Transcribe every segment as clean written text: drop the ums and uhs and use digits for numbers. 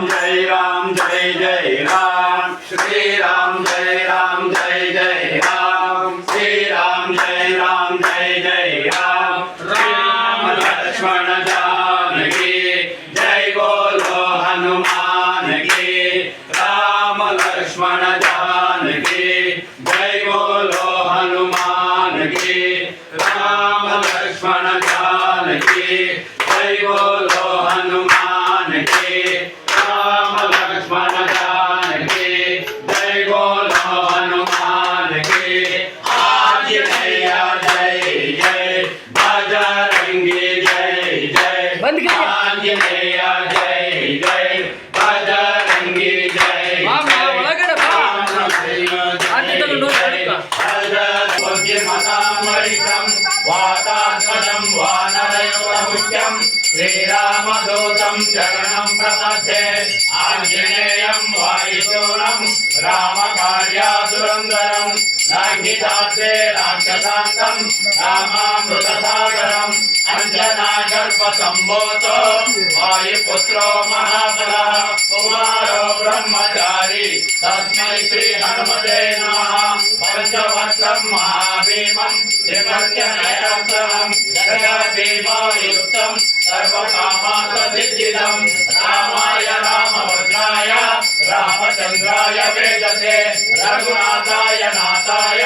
जय राम जय जय राम श्री राम जय राम जय जय राम श्री राम जय राम जय जय राम राम लक्ष्मण जानकी जय बोलो हनुमान की राम लक्ष्मण जानकी जय बोलो हनुमान की राम लक्ष्मण जानकी जय बोलो हनुमान की राम लक्ष्मण जानकी जय बोलो हनुमान की आंजनेया जय जय बजरंगी जय जय आंजनेया जय जय बजरंगी जय वातात्मजं वानरयुतमुख्यं श्रीरामदूतं शरणं प्रपद्ये आञ्जनेयं वायुसूनं रामकार्यासुरन्दरं लङ्घितात्रे राक्षसान्तं रामामृतसागरम् अञ्जनागर्भसम्भूतो वायुपुत्रो महाबलः कुमारो ब्रह्मचारी तस्मै श्रीहनुमते नमः पंचवक्त्रं महाभीमं त्रिपर्यनयनं दशभीमायुक्तं सर्वकामार्थसिद्धिदं रामाय रामभद्राय रामचन्द्राय वेदसे रघुनाथाय नाथाय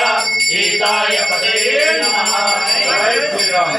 सीताय पतये नमः। जय श्री राम।